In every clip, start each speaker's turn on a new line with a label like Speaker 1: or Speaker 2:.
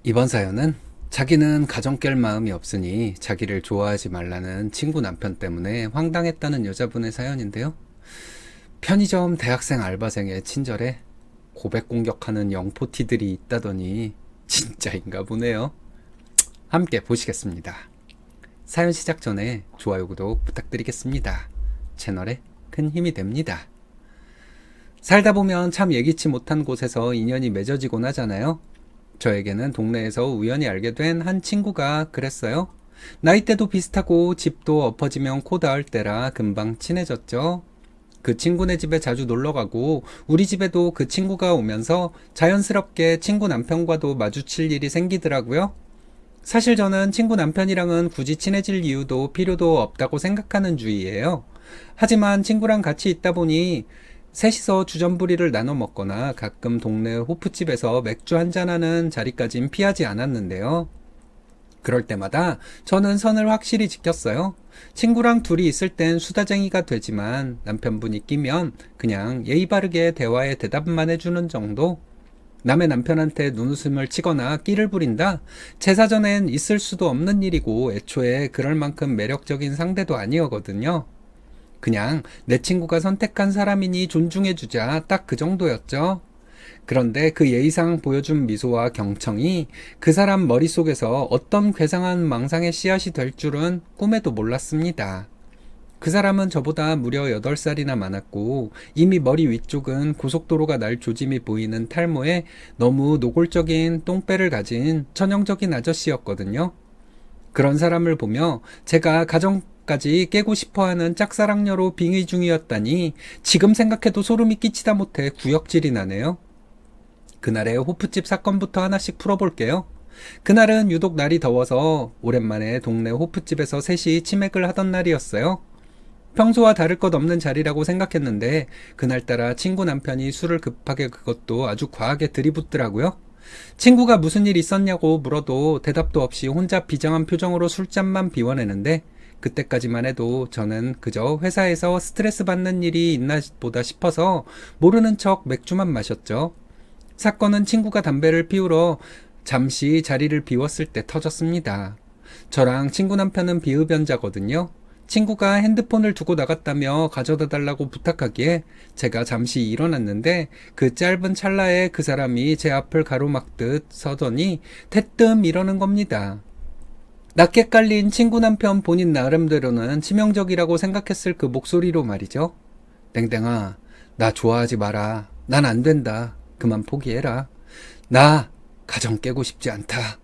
Speaker 1: 이번 사연은 자기는 가정 깰 마음이 없으니 자기를 좋아하지 말라는 친구 남편 때문에 황당했다는 여자분의 사연인데요. 편의점 대학생 알바생의 친절에 고백 공격하는 영포티들이 있다더니 진짜인가 보네요. 함께 보시겠습니다. 사연 시작 전에 좋아요, 구독 부탁드리겠습니다. 채널에 큰 힘이 됩니다. 살다 보면 참 예기치 못한 곳에서 인연이 맺어지곤 하잖아요. 저에게는 동네에서 우연히 알게 된 한 친구가 그랬어요. 나이대도 비슷하고 집도 엎어지면 코 닿을 때라 금방 친해졌죠. 그 친구네 집에 자주 놀러가고 우리 집에도 그 친구가 오면서 자연스럽게 친구 남편과도 마주칠 일이 생기더라고요. 사실 저는 친구 남편이랑은 굳이 친해질 이유도 필요도 없다고 생각하는 주의예요. 하지만 친구랑 같이 있다 보니 셋이서 주전부리를 나눠 먹거나 가끔 동네 호프집에서 맥주 한잔하는 자리까진 피하지 않았는데요. 그럴 때마다 저는 선을 확실히 지켰어요. 친구랑 둘이 있을 땐 수다쟁이가 되지만 남편분이 끼면 그냥 예의 바르게 대화에 대답만 해주는 정도? 남의 남편한테 눈웃음을 치거나 끼를 부린다? 제 사전엔 있을 수도 없는 일이고 애초에 그럴 만큼 매력적인 상대도 아니었거든요. 그냥 내 친구가 선택한 사람이니 존중해주자, 딱 그 정도였죠. 그런데 그 예의상 보여준 미소와 경청이 그 사람 머릿속에서 어떤 괴상한 망상의 씨앗이 될 줄은 꿈에도 몰랐습니다. 그 사람은 저보다 무려 8살이나 많았고 이미 머리 위쪽은 고속도로가 날 조짐이 보이는 탈모에 너무 노골적인 똥배를 가진 천형적인 아저씨였거든요. 그런 사람을 보며 제가 가정까지 깨고 싶어하는 짝사랑녀로 빙의 중이었다니 지금 생각해도 소름이 끼치다 못해 구역질이 나네요. 그날의 호프집 사건부터 하나씩 풀어볼게요. 그날은 유독 날이 더워서 오랜만에 동네 호프집에서 셋이 치맥을 하던 날이었어요. 평소와 다를 것 없는 자리라고 생각했는데 그날따라 친구 남편이 술을 급하게, 그것도 아주 과하게 들이붓더라고요. 친구가 무슨 일 있었냐고 물어도 대답도 없이 혼자 비장한 표정으로 술잔만 비워내는데 그때까지만 해도 저는 그저 회사에서 스트레스 받는 일이 있나 보다 싶어서 모르는 척 맥주만 마셨죠. 사건은 친구가 담배를 피우러 잠시 자리를 비웠을 때 터졌습니다. 저랑 친구 남편은 비흡연자거든요. 친구가 핸드폰을 두고 나갔다며 가져다 달라고 부탁하기에 제가 잠시 일어났는데 그 짧은 찰나에 그 사람이 제 앞을 가로막듯 서더니 대뜸 이러는 겁니다. 낮게 깔린 친구 남편 본인 나름대로는 치명적이라고 생각했을 그 목소리로 말이죠. 땡땡아, 나 좋아하지 마라. 난 안 된다. 그만 포기해라. 나 가정 깨고 싶지 않다.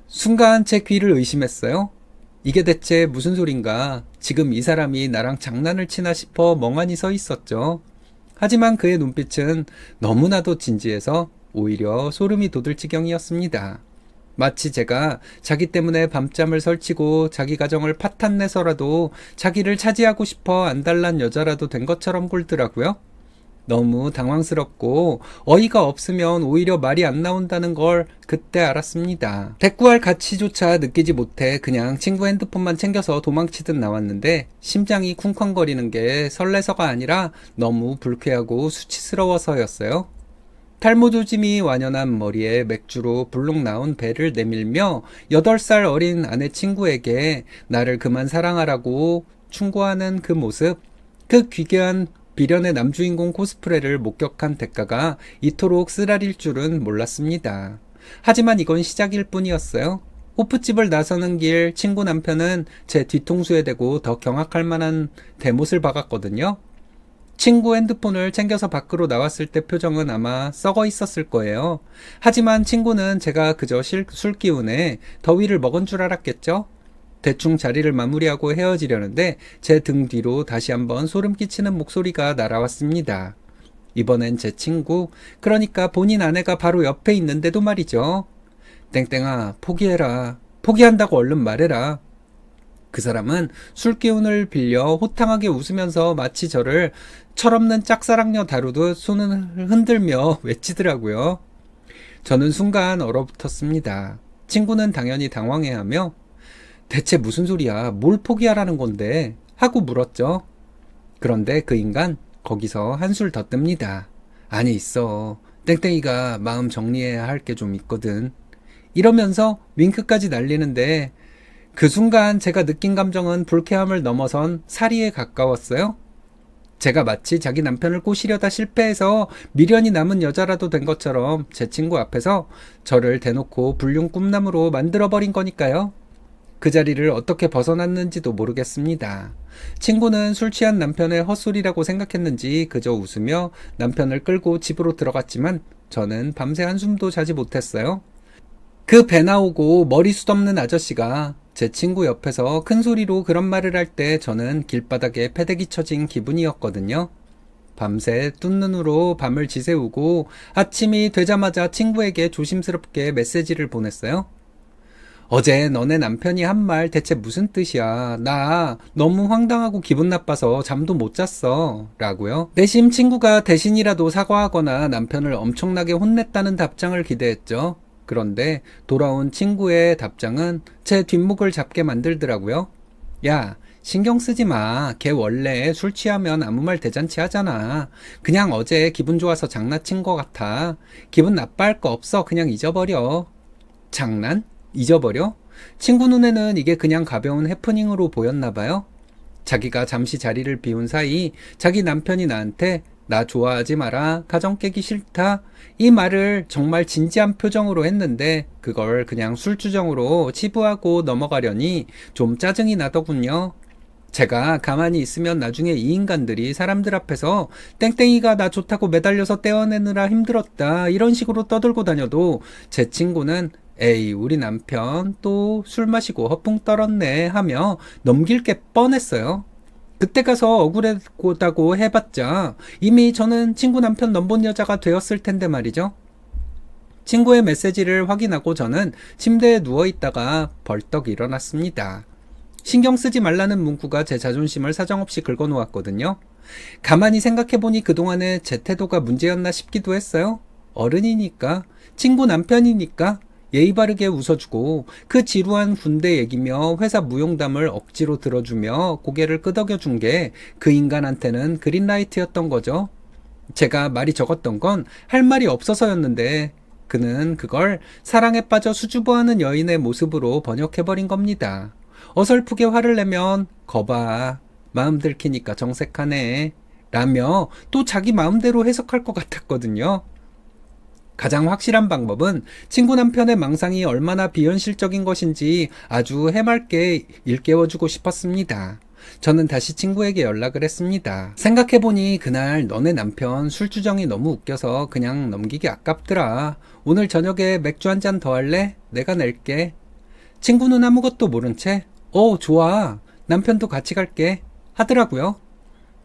Speaker 1: 순간 제 귀를 의심했어요. 이게 대체 무슨 소린가? 지금 이 사람이 나랑 장난을 치나 싶어 멍하니 서 있었죠. 하지만 그의 눈빛은 너무나도 진지해서 오히려 소름이 돋을 지경이었습니다. 마치 제가 자기 때문에 밤잠을 설치고 자기 가정을 파탄내서라도 자기를 차지하고 싶어 안달난 여자라도 된 것처럼 굴더라고요. 너무 당황스럽고 어이가 없으면 오히려 말이 안 나온다는 걸 그때 알았습니다. 대꾸할 가치조차 느끼지 못해 그냥 친구 핸드폰만 챙겨서 도망치듯 나왔는데 심장이 쿵쾅거리는 게 설레서가 아니라 너무 불쾌하고 수치스러워서였어요. 탈모 조짐이 완연한 머리에 맥주로 불룩 나온 배를 내밀며 8살 어린 아내 친구에게 나를 그만 사랑하라고 충고하는 그 모습, 그 귀괴한 비련의 남주인공 코스프레를 목격한 대가가 이토록 쓰라릴 줄은 몰랐습니다. 하지만 이건 시작일 뿐이었어요. 호프집을 나서는 길 친구 남편은 제 뒤통수에 대고 더 경악할 만한 대못을 박았거든요. 친구 핸드폰을 챙겨서 밖으로 나왔을 때 표정은 아마 썩어 있었을 거예요. 하지만 친구는 제가 그저 술 기운에 더위를 먹은 줄 알았겠죠? 대충 자리를 마무리하고 헤어지려는데 제 등 뒤로 다시 한번 소름 끼치는 목소리가 날아왔습니다. 이번엔 제 친구, 그러니까 본인 아내가 바로 옆에 있는데도 말이죠. 땡땡아, 포기해라. 포기한다고 얼른 말해라. 그 사람은 술 기운을 빌려 호탕하게 웃으면서 마치 저를 철없는 짝사랑녀 다루듯 손을 흔들며 외치더라고요. 저는 순간 얼어붙었습니다. 친구는 당연히 당황해하며 대체 무슨 소리야? 뭘 포기하라는 건데? 하고 물었죠. 그런데 그 인간 거기서 한술 더 뜹니다. 아니 있어. 땡땡이가 마음 정리해야 할 게 좀 있거든. 이러면서 윙크까지 날리는데 그 순간 제가 느낀 감정은 불쾌함을 넘어선 사리에 가까웠어요. 제가 마치 자기 남편을 꼬시려다 실패해서 미련이 남은 여자라도 된 것처럼 제 친구 앞에서 저를 대놓고 불륜 꿈나무로 만들어버린 거니까요. 그 자리를 어떻게 벗어났는지도 모르겠습니다. 친구는 술 취한 남편의 헛소리라고 생각했는지 그저 웃으며 남편을 끌고 집으로 들어갔지만 저는 밤새 한숨도 자지 못했어요. 그 배 나오고 머리숱 없는 아저씨가 제 친구 옆에서 큰 소리로 그런 말을 할 때 저는 길바닥에 패대기 쳐진 기분이었거든요. 밤새 뜬 눈으로 밤을 지새우고 아침이 되자마자 친구에게 조심스럽게 메시지를 보냈어요. 어제 너네 남편이 한 말 대체 무슨 뜻이야? 나 너무 황당하고 기분 나빠서 잠도 못 잤어. 라고요. 내심 친구가 대신이라도 사과하거나 남편을 엄청나게 혼냈다는 답장을 기대했죠. 그런데 돌아온 친구의 답장은 제 뒷목을 잡게 만들더라고요. 야, 신경 쓰지 마. 걔 원래 술 취하면 아무 말 대잔치 하잖아. 그냥 어제 기분 좋아서 장난친 것 같아. 기분 나빠할 거 없어. 그냥 잊어버려. 장난? 잊어버려? 친구 눈에는 이게 그냥 가벼운 해프닝으로 보였나 봐요. 자기가 잠시 자리를 비운 사이 자기 남편이 나한테 나 좋아하지 마라, 가정 깨기 싫다 이 말을 정말 진지한 표정으로 했는데 그걸 그냥 술주정으로 치부하고 넘어가려니 좀 짜증이 나더군요. 제가 가만히 있으면 나중에 이 인간들이 사람들 앞에서 땡땡이가 나 좋다고 매달려서 떼어내느라 힘들었다 이런 식으로 떠들고 다녀도 제 친구는 에이 우리 남편 또 술 마시고 허풍 떨었네 하며 넘길 게 뻔했어요. 그때 가서 억울하다고 해봤자 이미 저는 친구 남편 넘본 여자가 되었을 텐데 말이죠. 친구의 메시지를 확인하고 저는 침대에 누워있다가 벌떡 일어났습니다. 신경 쓰지 말라는 문구가 제 자존심을 사정없이 긁어놓았거든요. 가만히 생각해보니 그동안의 제 태도가 문제였나 싶기도 했어요. 어른이니까, 친구 남편이니까 예의 바르게 웃어주고 그 지루한 군대 얘기며 회사 무용담을 억지로 들어주며 고개를 끄덕여준 게 그 인간한테는 그린라이트였던 거죠. 제가 말이 적었던 건 할 말이 없어서였는데 그는 그걸 사랑에 빠져 수줍어하는 여인의 모습으로 번역해버린 겁니다. 어설프게 화를 내면 거봐 마음 들키니까 정색하네 라며 또 자기 마음대로 해석할 것 같았거든요. 가장 확실한 방법은 친구 남편의 망상이 얼마나 비현실적인 것인지 아주 해맑게 일깨워주고 싶었습니다. 저는 다시 친구에게 연락을 했습니다. 생각해보니 그날 너네 남편 술주정이 너무 웃겨서 그냥 넘기기 아깝더라. 오늘 저녁에 맥주 한 잔 더 할래? 내가 낼게. 친구는 아무것도 모른 채 좋아. 남편도 같이 갈게. 하더라고요.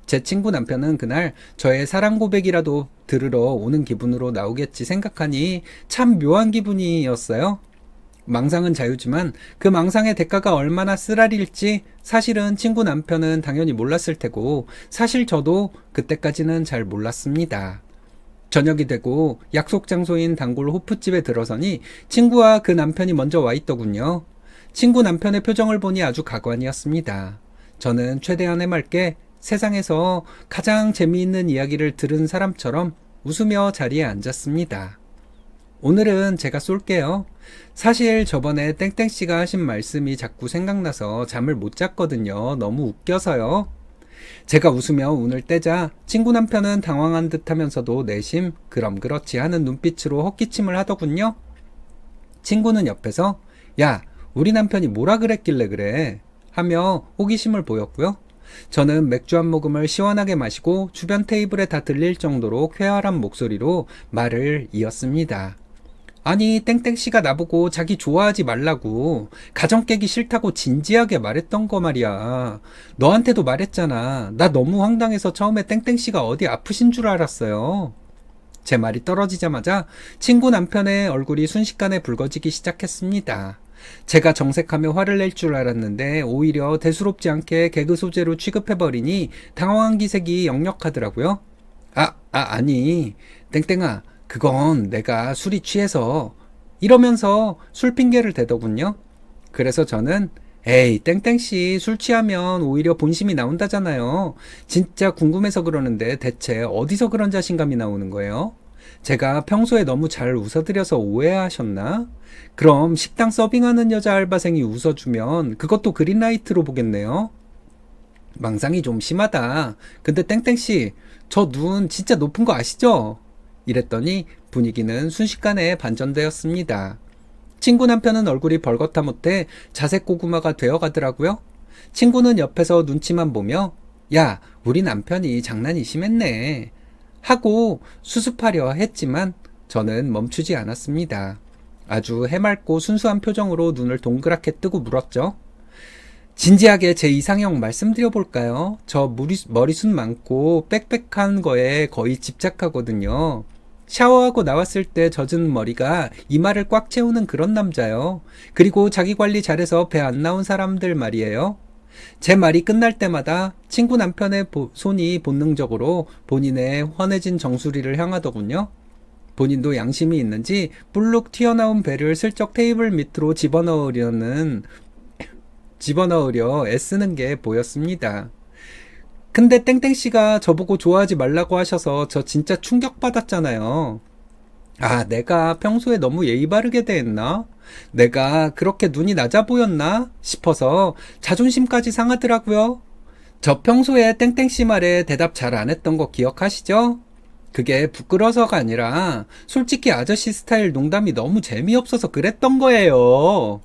Speaker 1: 제 친구 남편은 그날 저의 사랑 고백이라도 들으러 오는 기분으로 나오겠지 생각하니 참 묘한 기분이었어요. 망상은 자유지만 그 망상의 대가가 얼마나 쓰라릴지 사실은 친구 남편은 당연히 몰랐을 테고 사실 저도 그때까지는 잘 몰랐습니다. 저녁이 되고 약속 장소인 단골 호프집에 들어서니 친구와 그 남편이 먼저 와 있더군요. 친구 남편의 표정을 보니 아주 가관이었습니다. 저는 최대한 해맑게 세상에서 가장 재미있는 이야기를 들은 사람처럼 웃으며 자리에 앉았습니다. 오늘은 제가 쏠게요. 사실 저번에 땡땡씨가 하신 말씀이 자꾸 생각나서 잠을 못 잤거든요. 너무 웃겨서요. 제가 웃으며 운을 떼자 친구 남편은 당황한 듯 하면서도 내심 그럼 그렇지 하는 눈빛으로 헛기침을 하더군요. 친구는 옆에서 야, 우리 남편이 뭐라 그랬길래 그래? 하며 호기심을 보였고요. 저는 맥주 한 모금을 시원하게 마시고 주변 테이블에 다 들릴 정도로 쾌활한 목소리로 말을 이었습니다. 아니 땡땡씨가 나보고 자기 좋아하지 말라고 가정 깨기 싫다고 진지하게 말했던 거 말이야. 너한테도 말했잖아. 나 너무 황당해서 처음에 땡땡씨가 어디 아프신 줄 알았어요. 제 말이 떨어지자마자 친구 남편의 얼굴이 순식간에 붉어지기 시작했습니다. 제가 정색하며 화를 낼 줄 알았는데 오히려 대수롭지 않게 개그 소재로 취급해버리니 당황한 기색이 역력하더라고요. 아니 땡땡아 그건 내가 술이 취해서 이러면서 술 핑계를 대더군요. 그래서 저는 에이 땡땡씨 술 취하면 오히려 본심이 나온다잖아요. 진짜 궁금해서 그러는데 대체 어디서 그런 자신감이 나오는 거예요? 제가 평소에 너무 잘 웃어드려서 오해하셨나? 그럼 식당 서빙하는 여자 알바생이 웃어주면 그것도 그린라이트로 보겠네요. 망상이 좀 심하다. 근데 땡땡씨, 저 눈 진짜 높은 거 아시죠? 이랬더니 분위기는 순식간에 반전되었습니다. 친구 남편은 얼굴이 벌겋다 못해 자색 고구마가 되어가더라고요. 친구는 옆에서 눈치만 보며 야, 우리 남편이 장난이 심했네 하고 수습하려 했지만 저는 멈추지 않았습니다. 아주 해맑고 순수한 표정으로 눈을 동그랗게 뜨고 물었죠. 진지하게 제 이상형 말씀드려볼까요? 저 머리숱 많고 빽빽한 거에 거의 집착하거든요. 샤워하고 나왔을 때 젖은 머리가 이마를 꽉 채우는 그런 남자요. 그리고 자기 관리 잘해서 배 안 나온 사람들 말이에요. 제 말이 끝날 때마다 친구 남편의 손이 본능적으로 본인의 환해진 정수리를 향하더군요. 본인도 양심이 있는지 불룩 튀어나온 배를 슬쩍 테이블 밑으로 집어넣으려 애쓰는 게 보였습니다. 근데 땡땡씨가 저보고 좋아하지 말라고 하셔서 저 진짜 충격받았잖아요. 아, 내가 평소에 너무 예의 바르게 대했나? 내가 그렇게 눈이 낮아 보였나? 싶어서 자존심까지 상하더라고요. 저 평소에 땡땡씨 말에 대답 잘 안 했던 거 기억하시죠? 그게 부끄러서가 아니라 솔직히 아저씨 스타일 농담이 너무 재미없어서 그랬던 거예요.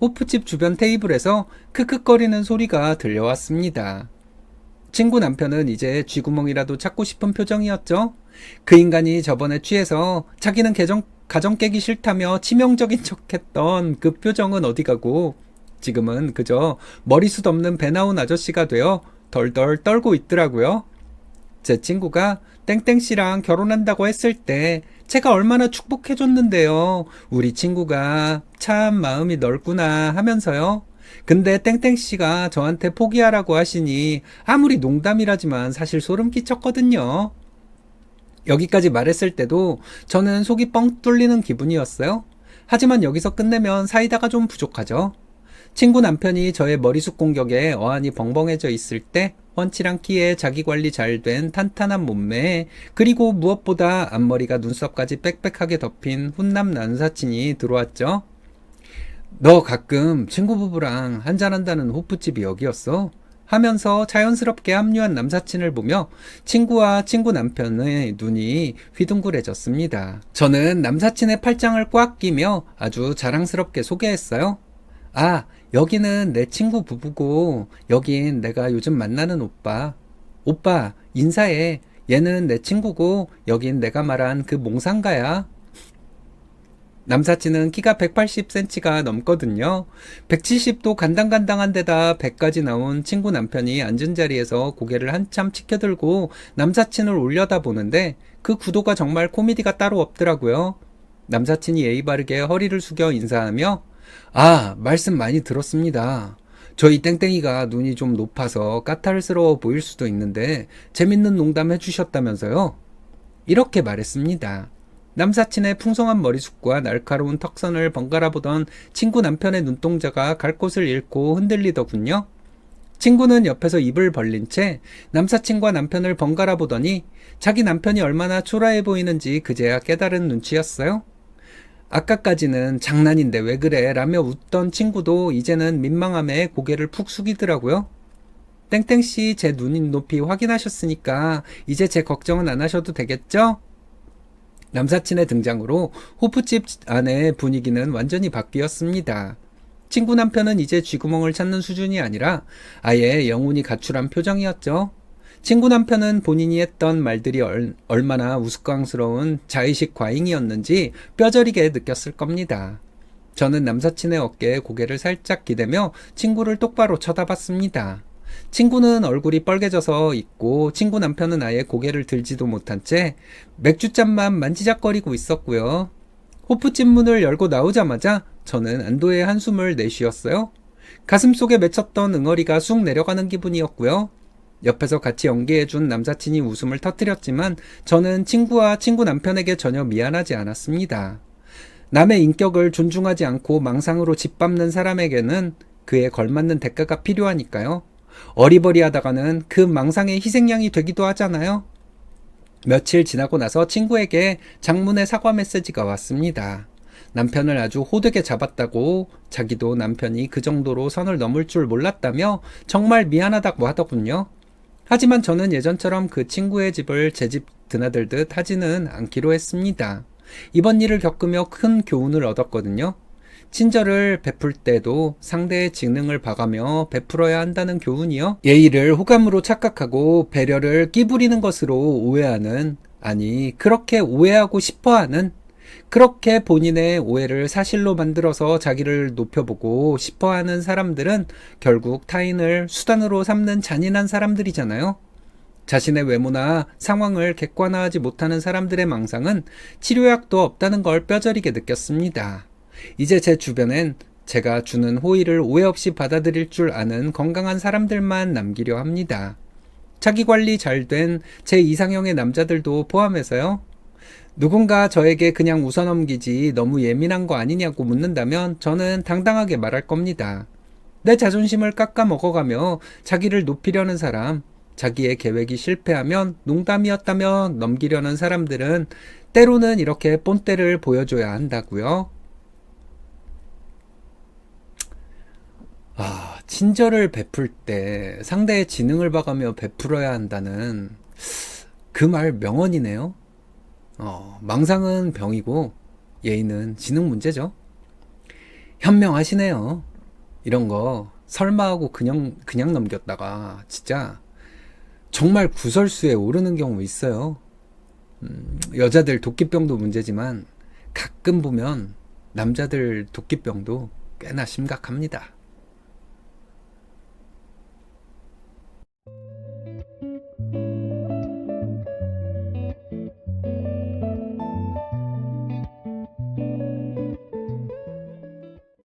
Speaker 1: 호프집 주변 테이블에서 크크거리는 소리가 들려왔습니다. 친구 남편은 이제 쥐구멍이라도 찾고 싶은 표정이었죠. 그 인간이 저번에 취해서 자기는 가정 깨기 싫다며 치명적인 척했던 그 표정은 어디 가고 지금은 그저 머리숱 없는 배 나온 아저씨가 되어 덜덜 떨고 있더라고요. 제 친구가 땡땡씨랑 결혼한다고 했을 때 제가 얼마나 축복해줬는데요. 우리 친구가 참 마음이 넓구나 하면서요. 근데 땡땡씨가 저한테 포기하라고 하시니 아무리 농담이라지만 사실 소름 끼쳤거든요. 여기까지 말했을 때도 저는 속이 뻥 뚫리는 기분이었어요. 하지만 여기서 끝내면 사이다가 좀 부족하죠. 친구 남편이 저의 머리숱 공격에 어안이 벙벙해져 있을 때 훤칠한 키에 자기 관리 잘 된 탄탄한 몸매에 그리고 무엇보다 앞머리가 눈썹까지 빽빽하게 덮인 훈남 남사친이 들어왔죠. 너 가끔 친구 부부랑 한잔한다는 호프집이 여기였어? 하면서 자연스럽게 합류한 남사친을 보며 친구와 친구 남편의 눈이 휘둥그레졌습니다. 저는 남사친의 팔짱을 꽉 끼며 아주 자랑스럽게 소개했어요. 아, 여기는 내 친구 부부고 여긴 내가 요즘 만나는 오빠. 오빠, 인사해. 얘는 내 친구고 여긴 내가 말한 그 몽상가야. 남사친은 키가 180cm가 넘거든요. 170도 간당간당한 데다 100까지 나온 친구 남편이 앉은 자리에서 고개를 한참 치켜들고 남사친을 올려다 보는데 그 구도가 정말 코미디가 따로 없더라고요. 남사친이 예의 바르게 허리를 숙여 인사하며 아, 말씀 많이 들었습니다. 저희 땡땡이가 눈이 좀 높아서 까탈스러워 보일 수도 있는데 재밌는 농담 해주셨다면서요? 이렇게 말했습니다. 남사친의 풍성한 머리숱과 날카로운 턱선을 번갈아 보던 친구 남편의 눈동자가 갈 곳을 잃고 흔들리더군요. 친구는 옆에서 입을 벌린 채 남사친과 남편을 번갈아 보더니 자기 남편이 얼마나 초라해 보이는지 그제야 깨달은 눈치였어요. 아까까지는 장난인데 왜 그래 라며 웃던 친구도 이제는 민망함에 고개를 푹 숙이더라고요. 땡땡씨 제 눈 높이 확인하셨으니까 이제 제 걱정은 안 하셔도 되겠죠? 남사친의 등장으로 호프집 안의 분위기는 완전히 바뀌었습니다. 친구 남편은 이제 쥐구멍을 찾는 수준이 아니라 아예 영혼이 가출한 표정이었죠. 친구 남편은 본인이 했던 말들이 얼마나 우스꽝스러운 자의식 과잉이었는지 뼈저리게 느꼈을 겁니다. 저는 남사친의 어깨에 고개를 살짝 기대며 친구를 똑바로 쳐다봤습니다. 친구는 얼굴이 빨개져서 있고 친구 남편은 아예 고개를 들지도 못한 채 맥주잔만 만지작거리고 있었고요. 호프집 문을 열고 나오자마자 저는 안도의 한숨을 내쉬었어요. 가슴속에 맺혔던 응어리가 쑥 내려가는 기분이었고요. 옆에서 같이 연기해준 남사친이 웃음을 터뜨렸지만 저는 친구와 친구 남편에게 전혀 미안하지 않았습니다. 남의 인격을 존중하지 않고 망상으로 짓밟는 사람에게는 그에 걸맞는 대가가 필요하니까요. 어리버리하다가는 그 망상의 희생양이 되기도 하잖아요. 며칠 지나고 나서 친구에게 장문의 사과 메시지가 왔습니다. 남편을 아주 호되게 잡았다고, 자기도 남편이 그 정도로 선을 넘을 줄 몰랐다며 정말 미안하다고 하더군요. 하지만 저는 예전처럼 그 친구의 집을 제 집 드나들듯 하지는 않기로 했습니다. 이번 일을 겪으며 큰 교훈을 얻었거든요. 친절을 베풀 때도 상대의 직능을 봐가며 베풀어야 한다는 교훈이요. 예의를 호감으로 착각하고 배려를 끼부리는 것으로 오해하는, 아니 그렇게 오해하고 싶어하는, 그렇게 본인의 오해를 사실로 만들어서 자기를 높여보고 싶어하는 사람들은 결국 타인을 수단으로 삼는 잔인한 사람들이잖아요. 자신의 외모나 상황을 객관화하지 못하는 사람들의 망상은 치료약도 없다는 걸 뼈저리게 느꼈습니다. 이제 제 주변엔 제가 주는 호의를 오해 없이 받아들일 줄 아는 건강한 사람들만 남기려 합니다. 자기 관리 잘 된 제 이상형의 남자들도 포함해서요. 누군가 저에게 그냥 웃어넘기지 너무 예민한 거 아니냐고 묻는다면 저는 당당하게 말할 겁니다. 내 자존심을 깎아 먹어가며 자기를 높이려는 사람, 자기의 계획이 실패하면 농담이었다며 넘기려는 사람들은 때로는 이렇게 본때를 보여줘야 한다고요. 친절을 베풀 때 상대의 지능을 봐가며 베풀어야 한다는 그 말 명언이네요. 망상은 병이고 예의는 지능 문제죠. 현명하시네요. 이런 거 설마하고 그냥 넘겼다가 진짜 정말 구설수에 오르는 경우 있어요. 여자들 도끼병도 문제지만 가끔 보면 남자들 도끼병도 꽤나 심각합니다.